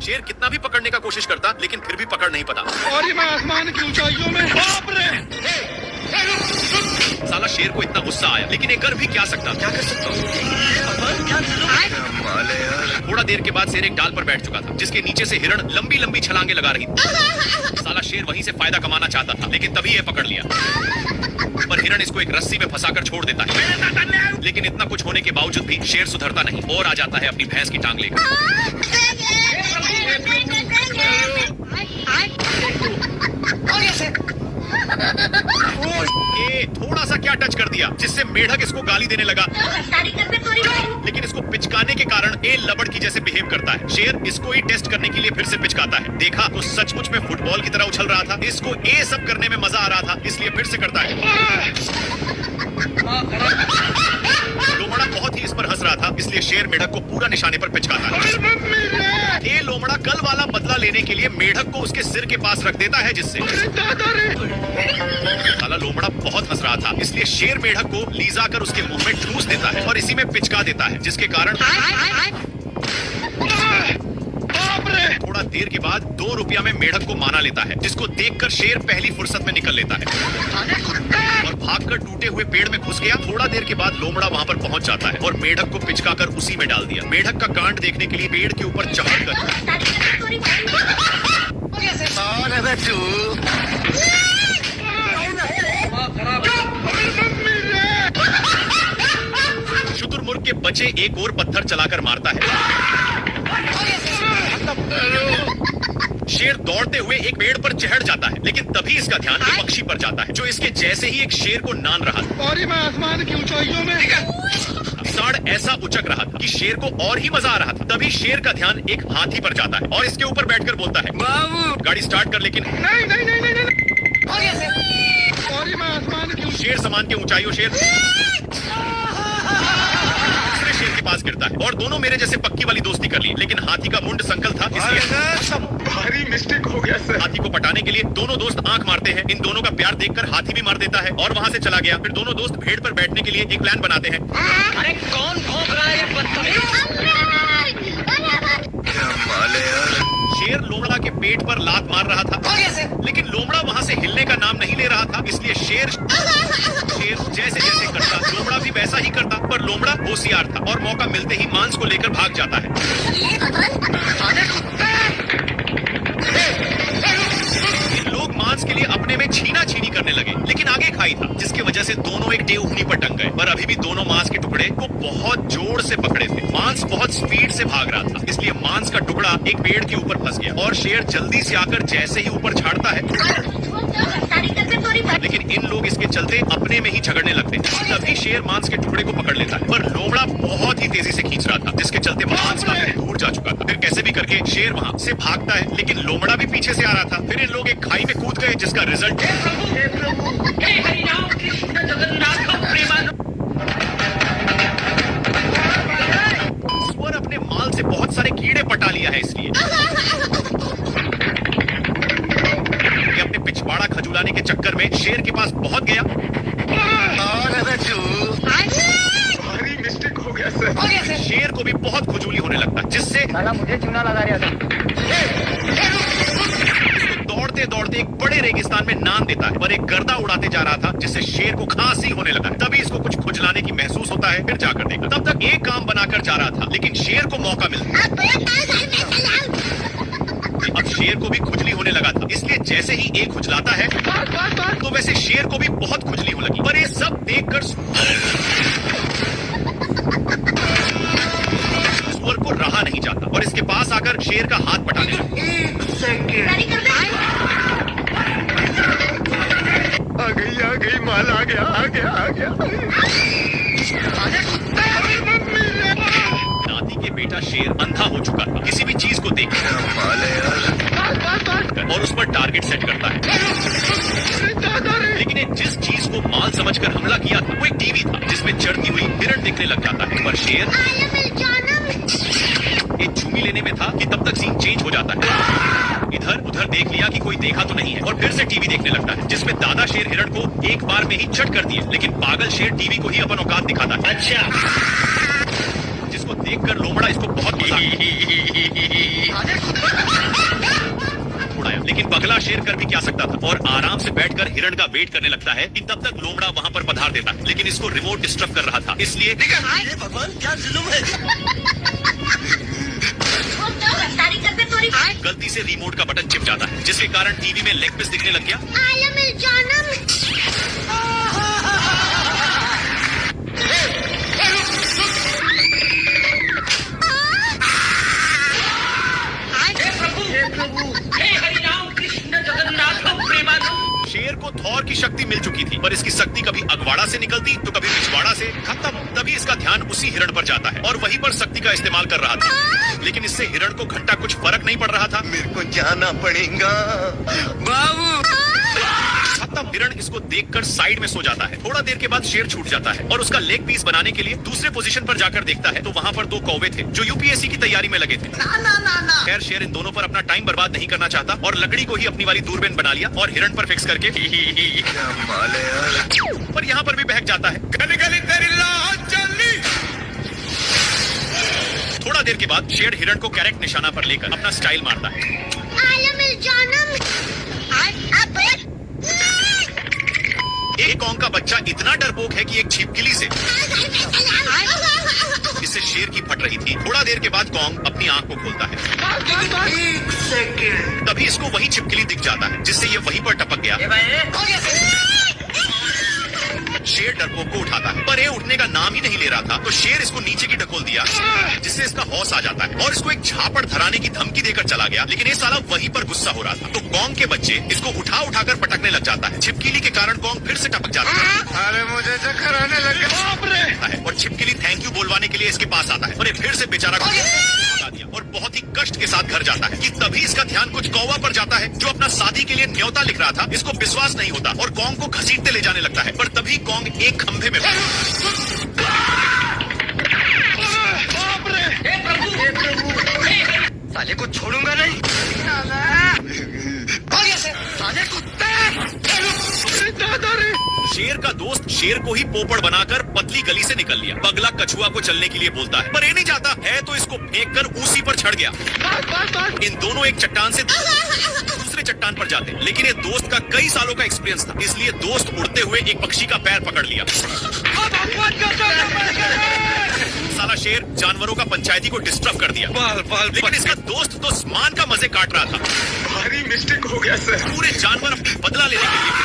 शेर कितना भी पकड़ने का कोशिश करता लेकिन फिर भी पकड़ नहीं पाता। और मैं आसमान की ऊंचाइयों में। बाप रे! साला शेर को इतना गुस्सा आया लेकिन एक कर भी क्या सकता। क्या कर सकता हूँ? थोड़ा देर के बाद शेर एक डाल पर बैठ चुका था जिसके नीचे से हिरण लंबी लंबी छलांगे लगा रही थी। साला शेर वहीं से फायदा कमाना चाहता था लेकिन तभी ये पकड़ लिया। पर हिरण इसको एक रस्सी में फंसाकर छोड़ देता है। लेकिन इतना कुछ होने के बावजूद भी शेर सुधरता नहीं और आ जाता है अपनी भैंस की टांग लेकर। थोड़ा सा क्या टच कर दिया जिससे मेढक इसको गाली देने लगा। लेकिन इसको पिचकाने के कारण ए लबड़ की जैसे बिहेव करता है। शेर इसको ही टेस्ट करने के लिए फिर से पिचकाता है। देखा तो सचमुच में फुटबॉल की तरह उछल रहा था। इसको ए सब करने में मजा आ रहा था इसलिए फिर से करता है। लोमड़ा बहुत ही इस पर हंस रहा था इसलिए शेर मेढक को पूरा निशाने पर पिचकाता है। ए लोमड़ा कल वाला बदला लेने के लिए मेढक को उसके सिर के पास रख देता है जिससे साला लोमड़ा बहुत हंस रहा था इसलिए शेर मेढक को लीजा कर उसके मुंह में ठूस देता है और इसी में पिचका देता है जिसके कारण थोड़ा देर के बाद 2 रुपया में मेढक को माना लेता है जिसको देखकर शेर पहली फुर्सत में निकल लेता है और भागकर टूटे हुए पेड़ में घुस गया। थोड़ा देर के बाद लोमड़ा वहां पर पहुंच जाता है और मेढक को पिचकाकर उसी में डाल दिया। मेढक का कांड देखने के लिए पेड़ के ऊपर चढ़कर शुतुरमुर्ग के बच्चे एक और पत्थर चलाकर मारता है। शेर दौड़ते हुए एक पेड़ पर चढ़ जाता है लेकिन तभी इसका ध्यान एक पक्षी पर जाता है जो इसके जैसे ही एक शेर को नान रहा था। और मैं आसमान की ऊंचाइयों में। साड़ ऐसा उचक रहा था कि शेर को और ही मजा आ रहा था। तभी शेर का ध्यान एक हाथी पर जाता है और इसके ऊपर बैठकर बोलता है, बाबू गाड़ी स्टार्ट कर। लेकिन नहीं नहीं नहीं नहीं, नहीं। और मैं आसमान की शेर समान के ऊंचाइयों शेर शेर के पास गिरता है और दोनों मेरे जैसे पक्की वाली दोस्ती कर ली। लेकिन हाथी का मुंड संकल था इसलिए भारी मिस्टेक हो गया सर। हाथी को पटाने के लिए दोनों दोस्त आंख मारते हैं। इन दोनों का प्यार देखकर हाथी भी मार देता है और वहां से चला गया। फिर दोनों दोस्त भेड़ पर बैठने के लिए एक प्लान बनाते हैं। अरे कौन भौंक रहा है? शेर लोमड़ा के पेट पर लात मार रहा था लेकिन लोमड़ा वहां से हिलने का नाम नहीं ले रहा था इसलिए शेर जैसे जैसे करता लोमड़ा भी वैसा ही करता। पर लोमड़ा होशियार था और मौका मिलते ही मांस को लेकर भाग जाता है। लोग मांस के लिए अपने में छीना छीनी करने लगे लेकिन आगे खाई था जिसकी वजह से दोनों एक देवनी पर टंग गए। पर अभी भी दोनों मांस के टुकड़े को बहुत जोर से पकड़े थे। मांस बहुत स्पीड से भाग रहा था इसलिए मांस का टुकड़ा एक पेड़ के ऊपर फंस गया और शेर जल्दी से आकर जैसे ही ऊपर छाड़ता है लेकिन इन लोग इसके चलते अपने में ही झगड़ने लगते हैं। तभी शेर मांस के टुकड़े को पकड़ लेता है पर लोमड़ा बहुत ही तेजी से खींच रहा था जिसके चलते मांस काफी दूर जा चुका था। फिर कैसे भी करके शेर वहां से भागता है लेकिन लोमड़ा भी पीछे से आ रहा था। फिर इन लोग एक खाई में कूद गए जिसका रिजल्ट स्वर अपने माल से बहुत सारे कीड़े पटा लिया है इसलिए अपने पिछवाड़ा खजुलाने के चक्कर में शेर के पास पहुंच गया। भारी मिस्टेक हो गया सर। शेर को भी बहुत खुजली होने लगता जिससे मुझे चूना लगा रहा था। दौड़ते दौड़ते एक बड़े रेगिस्तान में नान देता है पर एक गर्दा उड़ाते जा रहा था जिससे शेर को खांसी होने लगा। तभी इसको कुछ खुजलाने की महसूस होता है। फिर जाकर देखा तब तक एक काम बनाकर जा रहा था लेकिन शेर को मौका मिलता। अब शेर को भी खुजली होने लगा था इसलिए जैसे ही एक खुजलाता है तो वैसे शेर को भी बहुत खुजली होने लगी। पर ये सब देखकर सुअर को रहा नहीं जाता और इसके पास आकर शेर का हाथ पटाने लगा। आ गई माल आ गया। नाती के बेटा शेर अंधा हो चुका था किसी भी चीज को देख और उस पर टारगेट सेट करता है। लेकिन जिस चीज को माल समझकर हमला किया था वो एक टीवी था जिसमें चढ़ती हुई हिरण दिखने लग जाता है। पर शेर एक चूमी लेने में था कि तब तक सीन चेंज हो जाता है। इधर उधर देख लिया कि कोई देखा तो नहीं है और फिर से टीवी देखने लगता है जिसमें दादा शेर हिरण को एक बार में ही चट कर दिए। लेकिन पागल शेर टीवी को ही अपन औकात दिखाता है। अच्छा जिसको देखकर लोमड़ा इसको बहुत मजा उड़ाया। लेकिन पगला शेर कर भी क्या सकता था और आराम से बैठकर हिरण का वेट करने लगता है कि तब तक लोमड़ा वहां पर पधार देता है। लेकिन इसको रिमोट डिस्टर्ब कर रहा था, इसलिए भगवान क्या जुल्म है। गलती से रिमोट का बटन चिप जाता है, जिसके कारण टीवी में लेग पीस दिखने लग गया। शेर को थॉर की शक्ति मिल चुकी थी, पर इसकी शक्ति कभी अगवाड़ा से निकलती तो कभी पिछवाड़ा से। खत्म। तभी इसका ध्यान उसी हिरण पर जाता है और वहीं पर शक्ति का इस्तेमाल कर रहा था। लेकिन इससे हिरण को घंटा कुछ फर्क नहीं पड़ रहा था। मेरे को जाना पड़ेगा बाबू। खत्म। हिरण इसको देखकर साइड में सो जाता है। थोड़ा देर के बाद शेर छूट जाता है और उसका लेग पीस बनाने के लिए दूसरे पोजीशन पर जाकर देखता है तो वहां पर दो कौवे थे जो यूपीएससी की तैयारी में लगे थे। खैर शेर इन दोनों पर अपना टाइम बर्बाद नहीं करना चाहता और लकड़ी को ही अपनी वाली दूरबीन बना लिया और हिरण पर फिक्स करके पर यहाँ पर भी बहक जाता है। गली गली तेरी लाज चली। थोड़ा देर के बाद शेर हिरण को करेक्ट निशाना पर लेकर अपना स्टाइल मारता है। एक कौंग का बच्चा इतना डरपोक है कि एक छिपकली से इससे शेर की फट रही थी। थोड़ा देर के बाद कौंग अपनी आंख को खोलता है। एक सेकंड। तभी इसको वही छिपकली दिख जाता है, जिससे ये वहीं पर टपक गया। शेर डरपोक को उठाता है, पर ये उठने का नाम ही नहीं ले रहा था तो शेर इसको नीचे की ढकोल दिया, जिससे इसका हौस आ जाता है और इसको एक झापड़ धराने की धमकी देकर चला गया। लेकिन ये साला वहीं पर गुस्सा हो रहा था तो कौंग के बच्चे इसको उठा उठाकर पटकने लग जाता है। छिपकली के कारण कौंग फिर से टपक जाता है। अरे मुझे चक्कर आने लगे। और छिपकली थैंक यू बोलवाने के लिए इसके पास आता है और ये फिर से बेचारा भगा दिया और बहुत ही कष्ट के साथ घर जाता है कि तभी इसका ध्यान कुछ कौवा पर जाता है जो अपना शादी के लिए न्योता लिख रहा था। इसको विश्वास नहीं होता और कौंग को घसीटते ले जाने लगता है, पर तभी कौंग एक खंभे में साले को छोड़ूंगा नहीं। साले कुत्ते। शेर का दोस्त शेर को ही पोपड़ बनाकर पतली गली से निकल लिया। पगला कछुआ को चलने के लिए बोलता है, पर ये नहीं जाता है तो इसको फेंक कर उसी पर चढ़ गया। इन दोनों एक चट्टान से दूसरे चट्टान पर जाते, लेकिन ये दोस्त का कई सालों का एक्सपीरियंस था, इसलिए दोस्त उड़ते हुए एक पक्षी का पैर पकड़ लिया। साला शेर जानवरों का पंचायती को डिस्टर्ब कर दिया। लेकिन इसका दोस्त तो स्मान का मजे काट रहा था। भारी मिस्टेक हो गया सर। पूरे जानवर अपनी बदला लेने के लिए